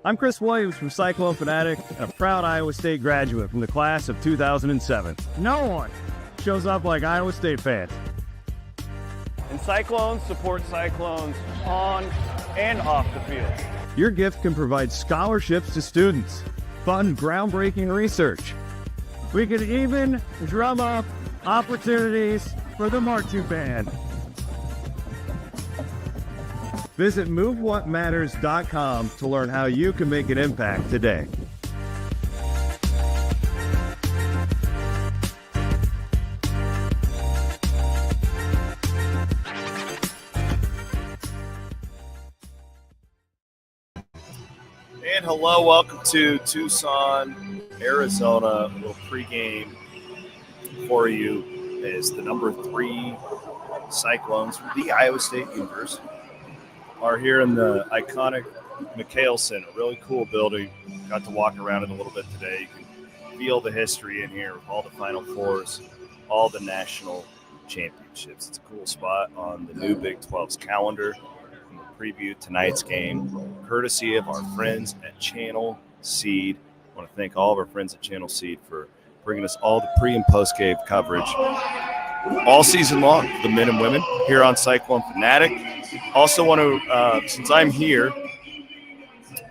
I'm Chris Williams from Cyclone Fanatic, and a proud Iowa State graduate from the class of 2007. No one shows up like Iowa State fans. And Cyclones support Cyclones on and off the field. Your gift can provide scholarships to students, fund groundbreaking research. We could even drum up opportunities for the marching band. Visit MoveWhatMatters.com to learn how you can make an impact today. And hello, welcome to Tucson, Arizona. A little pregame for you as the number 3 Cyclones from the Iowa State University are here in the iconic McHale Center. Really cool building. Got to walk around it a little bit today. You can feel the history in here with all the Final Fours, all the national championships. It's a cool spot on the new Big 12's calendar. And we'll preview tonight's game courtesy of our friends at Channel Seed. I want to thank all of our friends at Channel Seed for bringing us all the pre- and post-game coverage all season long, the men and women here on Cyclone Fanatic. Also want to, since I'm here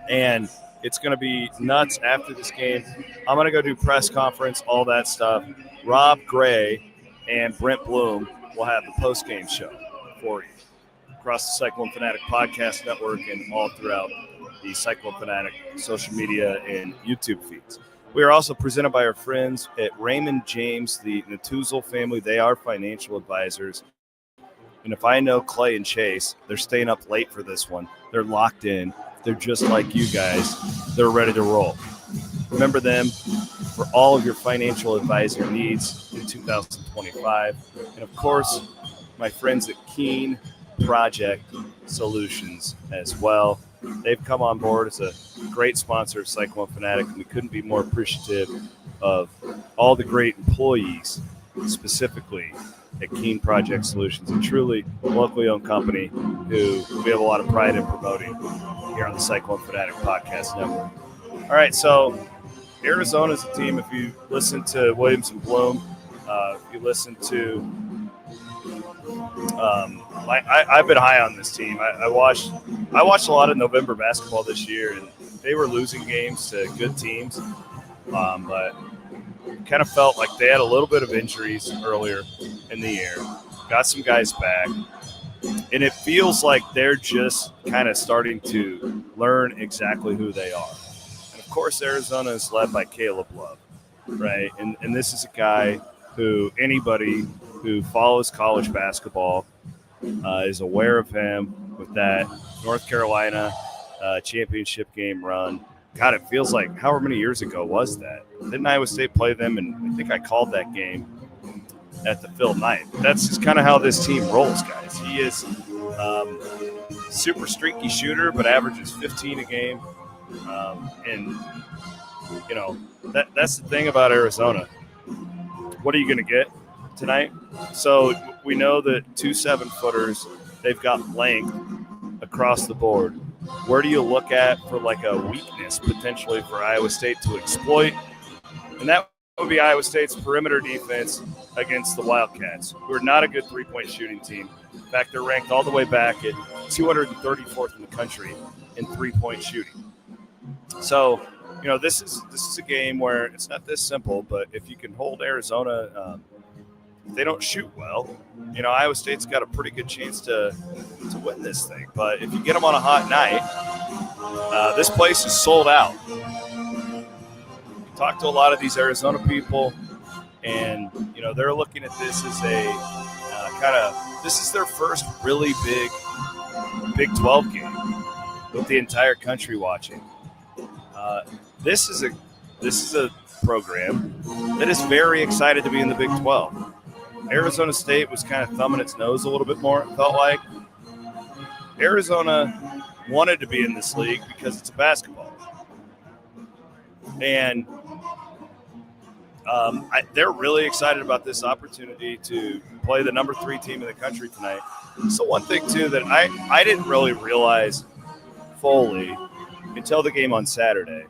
and it's going to be nuts after this game, I'm going to go do press conference, all that stuff. Rob Gray and Brent Bloom will have the post-game show for you across the Cyclone Fanatic podcast network and all throughout the Cyclone Fanatic social media and YouTube feeds. We are also presented by our friends at Raymond James, the Tucson family. They are financial advisors. And if I know Clay and Chase, they're staying up late for this one. They're locked in. They're just like you guys. They're ready to roll. Remember them for all of your financial advisor needs in 2025. And, of course, my friends at Keen Project Solutions as well. They've come on board as a great sponsor of Cyclone Fanatic, and we couldn't be more appreciative of all the great employees, specifically at Keen Project Solutions, a truly locally owned company who we have a lot of pride in promoting here on the Cyclone Fanatic Podcast Network. All right, so Arizona's a team. If you listen to Williams and Bloom, if you listen to I've been high on this team. I watched a lot of November basketball this year, and they were losing games to good teams, but kind of felt like they had a little bit of injuries earlier in the year. Got some guys back, and it feels like they're just kind of starting to learn exactly who they are. And, of course, Arizona is led by Caleb Love, right? And this is a guy who anybody who follows college basketball is aware of him with that North Carolina championship game run. God, it feels like however many years ago was that? Didn't Iowa State play them? And I think I called that game at the Phil Knight. That's just kind of how this team rolls, guys. He is super streaky shooter, but averages 15 a game. And, you know, that's the thing about Arizona. What are you going to get tonight? So we know that 2 7-footers, they've got length across the board. Where do you look at for like a weakness potentially for Iowa State to exploit? And that would be Iowa State's perimeter defense against the Wildcats, who are not a good three-point shooting team. In fact, they're ranked all the way back at 234th in the country in three-point shooting. So, you know, this is a game where it's not this simple, but if you can hold Arizona, if they don't shoot well, you know, Iowa State's got a pretty good chance to win this thing. But if you get them on a hot night, this place is sold out. Talk to a lot of these Arizona people, and, you know, they're looking at this as a this is their first really big Big 12 game with the entire country watching. This is a program that is very excited to be in the Big 12. Arizona State was kind of thumbing its nose a little bit more, it felt like. Arizona wanted to be in this league because it's a basketball. And they're really excited about this opportunity to play the number 3 team in the country tonight. So one thing, too, that I didn't really realize fully until the game on Saturday.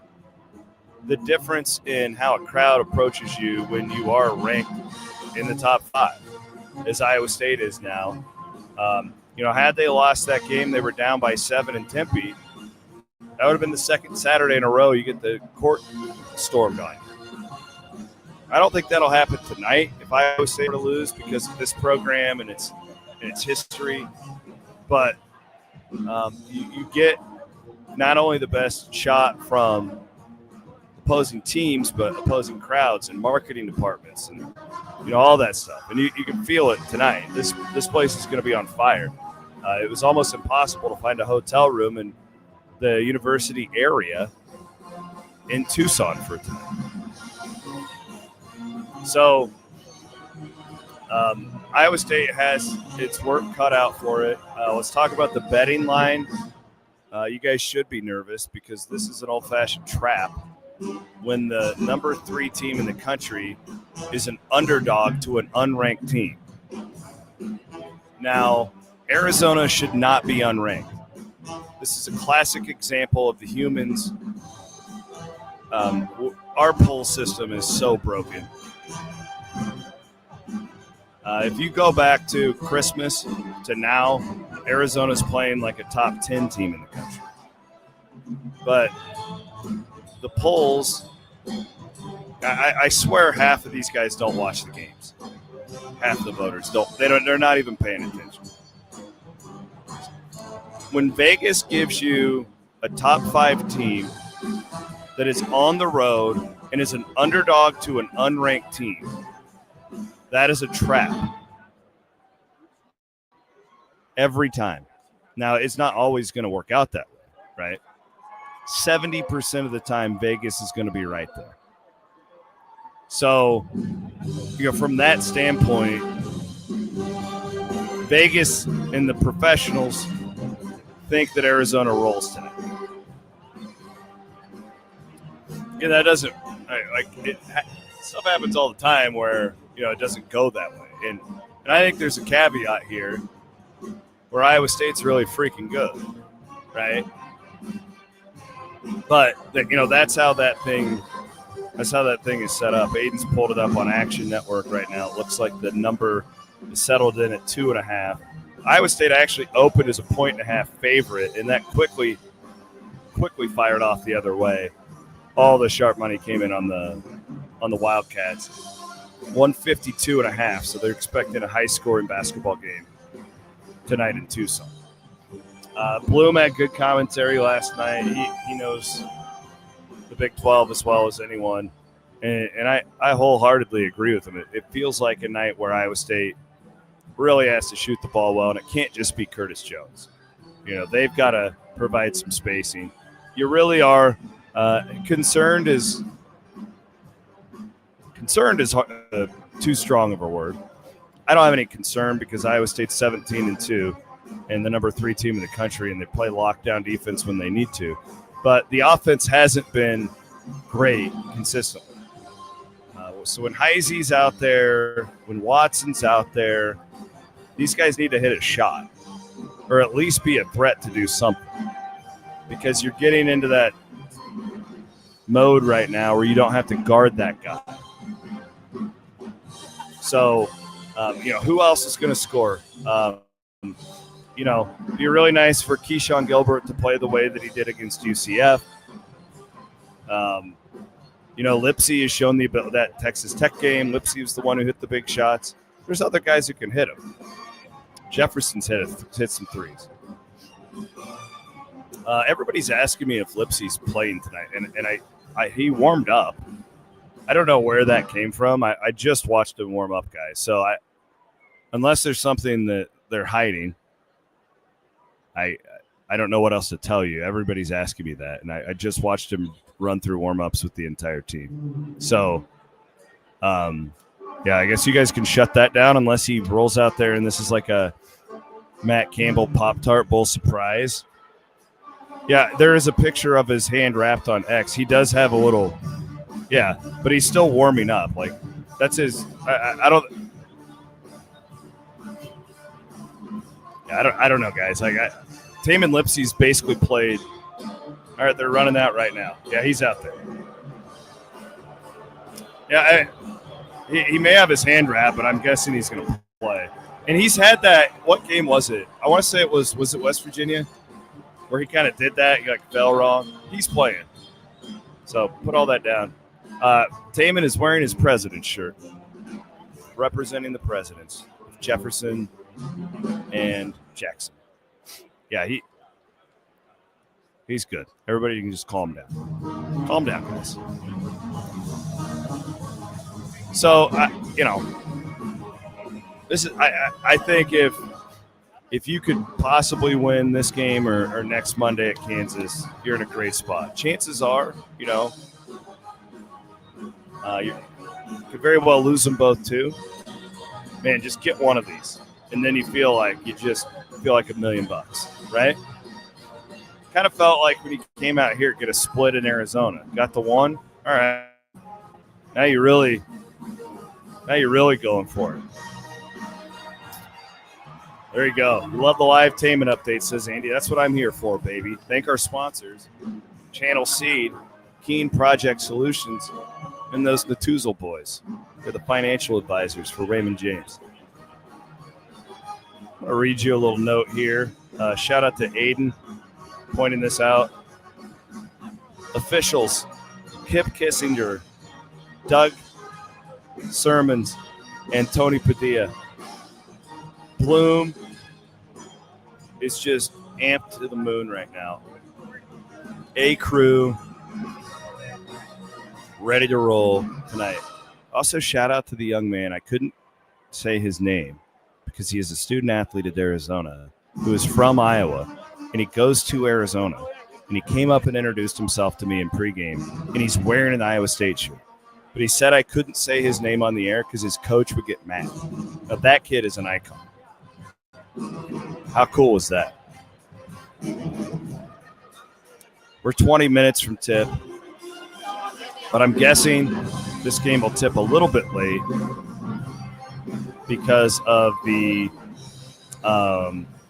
The difference in how a crowd approaches you when you are ranked in the top 5, as Iowa State is now. Had they lost that game, they were down by 7 in Tempe. That would have been the second Saturday in a row you get the court stormed on you. I don't think that'll happen tonight if Iowa State were to lose because of this program and its history. But you get not only the best shot from opposing teams, but opposing crowds and marketing departments and all that stuff. And you can feel it tonight. This place is going to be on fire. It was almost impossible to find a hotel room in the university area in Tucson for tonight. So Iowa State has its work cut out for it. Let's talk about the betting line. You guys should be nervous because this is an old-fashioned trap when the number 3 team in the country is an underdog to an unranked team. Now, Arizona should not be unranked. This is a classic example of the humans. Our poll system is so broken. If you go back to Christmas to now, Arizona's playing like a top 10 team in the country. But the polls, I swear half of these guys don't watch the games. Half the voters don't. They're not even paying attention. When Vegas gives you a top 5 team that is on the road and is an underdog to an unranked team, that is a trap. Every time. Now, it's not always going to work out that way, right? 70% of the time, Vegas is going to be right there. So, from that standpoint, Vegas and the professionals think that Arizona rolls tonight. Yeah, that doesn't stuff happens all the time where it doesn't go that way, and I think there's a caveat here where Iowa State's really freaking good, right? But that's how that thing is set up. Aiden's pulled it up on Action Network right now. It looks like the number is settled in at 2.5. Iowa State actually opened as a 1.5 favorite, and that quickly fired off the other way. All the sharp money came in on the Wildcats. 152.5, so they're expecting a high-scoring basketball game tonight in Tucson. Bloom had good commentary last night. He knows the Big 12 as well as anyone, and I wholeheartedly agree with him. It feels like a night where Iowa State really has to shoot the ball well, and it can't just be Curtis Jones. They've got to provide some spacing. You really are concerned is too strong of a word. I don't have any concern because Iowa State's 17-2 and the number 3 team in the country, and they play lockdown defense when they need to. But the offense hasn't been great consistently. So when Heisey's out there, when Watson's out there, these guys need to hit a shot or at least be a threat to do something, because you're getting into that mode right now where you don't have to guard that guy. So, who else is going to score? It'd be really nice for Keyshawn Gilbert to play the way that he did against UCF. Lipsey has shown that Texas Tech game. Lipsey was the one who hit the big shots. There's other guys who can hit them. Jefferson's hit some threes. Everybody's asking me if Lipsey's playing tonight, and he warmed up. I don't know where that came from. I just watched him warm up, guys. So unless there's something that they're hiding, I don't know what else to tell you. Everybody's asking me that, and I just watched him run through warm-ups with the entire team. So, I guess you guys can shut that down unless he rolls out there and this is like a Matt Campbell Pop-Tart Bowl surprise. Yeah, there is a picture of his hand wrapped on X. He does have a little – yeah, but he's still warming up. Like, that's his – I don't – I don't know, guys. Taman Lipsey's basically played All right, they're running that right now. Yeah, he's out there. Yeah, he may have his hand wrapped, but I'm guessing he's going to play. And he's had that. What game was it? I want to say it was it West Virginia, where he kind of did that. He like fell wrong. He's playing. So put all that down. Taman is wearing his president's shirt, representing the presidents, Jefferson and Jackson. Yeah, he's good. Everybody can just calm down. Calm down, guys. So, this is. I think if you could possibly win this game or next Monday at Kansas, you're in a great spot. Chances are, you could very well lose them both too. Man, just get one of these, and then you feel like $1 million, right? Kind of felt like when you came out here, get a split in Arizona. Got the one. All right. Now you're really going for it. There you go. We love the live Taman update, says Andy. That's what I'm here for, baby. Thank our sponsors, Channel Seed, Keen Project Solutions, and those Natuzel boys. They're the financial advisors for Raymond James. I'll read you a little note here. Shout out to Aiden pointing this out. Officials, Kip Kissinger, Doug Sermons, and Tony Padilla. Bloom is just amped to the moon right now. A crew ready to roll tonight. Also, shout out to the young man. I couldn't say his name because he is a student athlete at Arizona who is from Iowa, and he goes to Arizona. And he came up and introduced himself to me in pregame, and he's wearing an Iowa State shirt. But he said I couldn't say his name on the air because his coach would get mad. Now, that kid is an icon. How cool is that? We're 20 minutes from tip, but I'm guessing this game will tip a little bit late because of the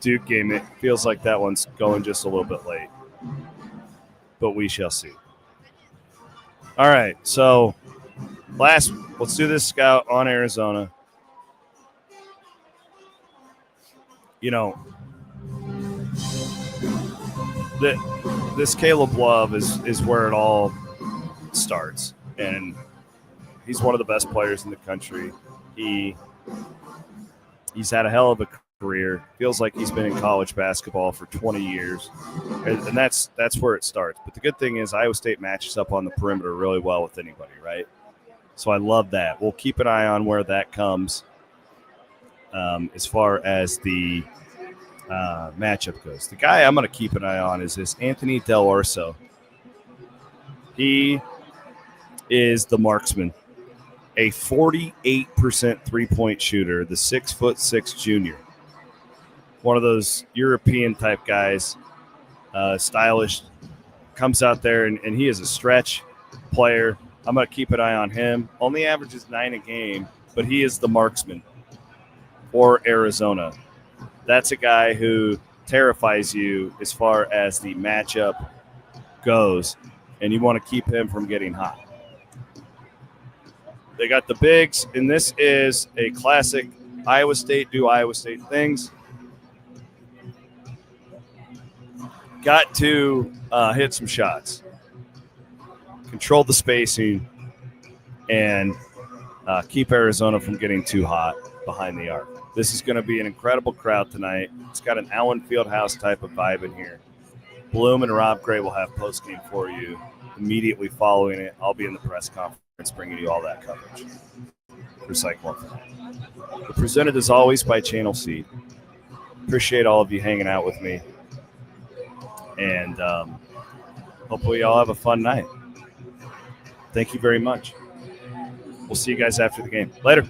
Duke game. It feels like that one's going just a little bit late, but we shall see. All right, so let's do this scout on Arizona. This Caleb Love is where it all starts, and he's one of the best players in the country. He's had a hell of a career. Feels like he's been in college basketball for 20 years, and that's where it starts. But the good thing is Iowa State matches up on the perimeter really well with anybody, right? So I love that. We'll keep an eye on where that comes as far as the matchup goes. The guy I'm going to keep an eye on is this Anthony Del Orso. He is the marksman, a 48% three-point shooter, the 6'6" junior. One of those European-type guys, stylish, comes out there, and he is a stretch player. I'm going to keep an eye on him. Only averages 9 a game, but he is the marksman for Arizona. That's a guy who terrifies you as far as the matchup goes, and you want to keep him from getting hot. They got the bigs, and this is a classic Iowa State do Iowa State things. Got to hit some shots, control the spacing, and keep Arizona from getting too hot behind the arc. This is going to be an incredible crowd tonight. It's got an Allen Fieldhouse type of vibe in here. Bloom and Rob Gray will have postgame for you. Immediately following it, I'll be in the press conference bringing you all that coverage for Cyclone. We're presented as always by Channel Seed. Appreciate all of you hanging out with me. And hopefully y'all have a fun night. Thank you very much. We'll see you guys after the game. Later.